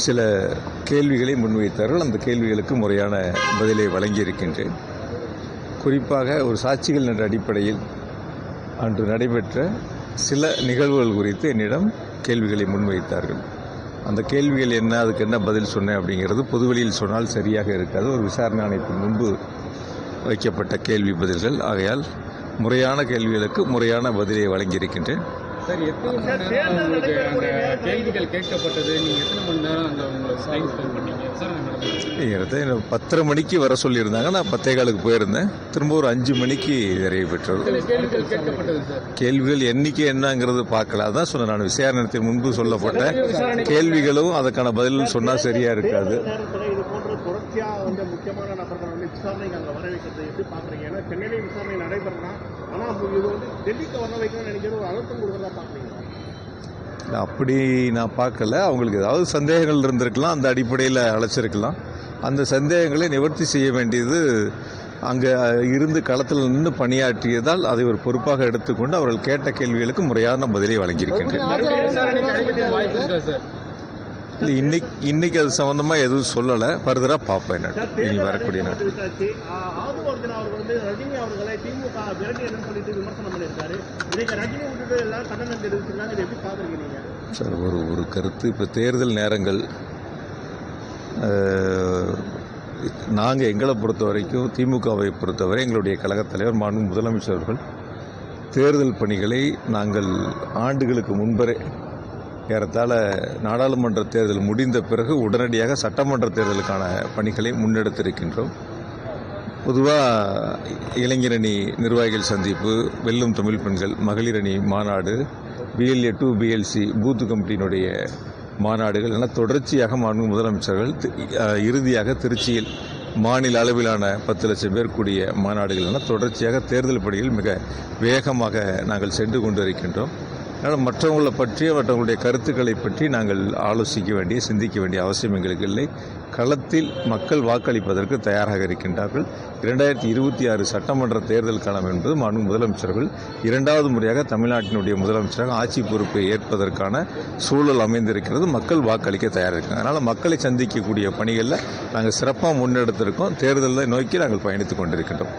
சில கேள்விகளை முன்வைத்தார்கள். அந்த கேள்விகளுக்கு முறையான பதிலை வழங்கியிருக்கின்றேன். குறிப்பாக ஒரு சாட்சிகள் என்ற அடிப்படையில் அன்று நடைபெற்ற சில நிகழ்வுகள் குறித்து என்னிடம் கேள்விகளை முன்வைத்தார்கள். அந்த கேள்விகள் என்ன, அதுக்கு என்ன பதில் சொன்னேன் அப்படிங்கிறது பொதுவெளியில் சொன்னால் சரியாக இருக்காது. ஒரு விசாரணை ஆணையத்தின் முன்பு வைக்கப்பட்ட கேள்வி பதில்கள். ஆகையால் முறையான கேள்விகளுக்கு முறையான பதிலை வழங்கியிருக்கின்றேன். சார், எத்தனை மணி நேரம் உங்களுக்கு அந்த கேள்விகள் கேட்கப்பட்டது? நீங்கள் எத்தனை மணி நேரம் அந்த உங்களுக்கு டைம் ஸ்பெண்ட் பண்ணீங்க? விசாரணை 10:30 மணிக்கு வர சொல்லியிருந்தாங்க. நான் 10:15 போயிருந்தேன். திரும்ப ஒரு 5 மணிக்கு நிறைவு பெற்றது. கேள்விகள் கேட்கப்பட்டது சார். கேள்விகள் எண்ணிக்கை என்னங்கிறது பார்க்கல. அதான் சொன்னேன், நான் விசாரணை முன்பு சொல்லப்பட்ட கேள்விகளும் அதுக்கான பதிலும் சொன்னால் சரியா இருக்காது. முக்கியமான நபர்கள் விசாரணைக்கு அங்கே வர வைக்கிறது எப்படி பார்க்குறீங்க? ஏன்னா சென்னையிலே விசாரணை நடைபெறலாம், ஆனால் இது டெல்லிக்கு வர வைக்கணும்னு நினைக்கிற ஒரு அழுத்தம் கொடுக்குறதா பார்க்குறீங்களா? அப்படி நான் பார்க்கல. அவங்களுக்கு ஏதாவது சந்தேகங்கள் இருந்திருக்கலாம், அந்த அடிப்படையில் அழைச்சிருக்கலாம். அந்த சந்தேகங்களை நிவர்த்தி செய்ய வேண்டியது அங்கே இருந்து களத்தில் நின்று பணியாற்றியதால் அதை ஒரு பொறுப்பாக எடுத்துக்கொண்டு அவர்கள் கேட்ட கேள்விகளுக்கு முறையான பதிலை வழங்கியிருக்கின்றனர். இன்னைக்கு அது சம்பந்தமா எதுவும் சொல்லலை. ஃபர்தரா பார்ப்பேன். இனி வரக்கூடிய நாட்கள் சார், ஒரு கருத்து. இப்போ தேர்தல் நேரங்கள் நாங்கள் எங்களை பொறுத்த வரைக்கும், திமுகவை பொறுத்தவரை எங்களுடைய கழகத் தலைவர் மாண்பு முதலமைச்சர் அவர்கள் தேர்தல் பணிகளை நாங்கள் ஆண்டுகளுக்கு முன்பரே ஏறத்தாழ நாடாளுமன்ற தேர்தல் முடிந்த பிறகு உடனடியாக சட்டமன்ற தேர்தலுக்கான பணிகளை முன்னெடுத்திருக்கின்றோம். பொதுவாக இளைஞரணி நிர்வாகிகள் சந்திப்பு, வெல்லும் தமிழ் பெண்கள், மகளிர் அணி மாநாடு, BLA 2 BLC பூத்து கமிட்டியினுடைய மாநாடுகள் என தொடர்ச்சியாக மாண்பு முதலமைச்சர்கள் இறுதியாக திருச்சியில் மாநில அளவிலான 10 லட்சம் பேர் கூடிய மாநாடுகள் என தொடர்ச்சியாக தேர்தல் பணிகள் மிக வேகமாக நாங்கள் சென்று கொண்டிருக்கின்றோம். அதனால் மற்றவங்களை பற்றி, மற்றவங்களுடைய கருத்துக்களை பற்றி நாங்கள் ஆலோசிக்க வேண்டிய, சிந்திக்க வேண்டிய அவசியம் எங்களுக்கு இல்லை. களத்தில் மக்கள் வாக்களிப்பதற்கு தயாராக இருக்கின்றார்கள். 2026 சட்டமன்ற தேர்தல் களம் என்பது மாண்பு முதலமைச்சர்கள் 2வது முறையாக தமிழ்நாட்டினுடைய முதலமைச்சராக ஆட்சி பொறுப்பை ஏற்பதற்கான சூழல் அமைந்திருக்கிறது. மக்கள் வாக்களிக்க தயாராக இருக்காங்க. அதனால் மக்களை சந்திக்கக்கூடிய பணிகளில் நாங்கள் சிறப்பாக முன்னெடுத்திருக்கோம். தேர்தலை நோக்கி நாங்கள் பயணித்துக் கொண்டிருக்கின்றோம்.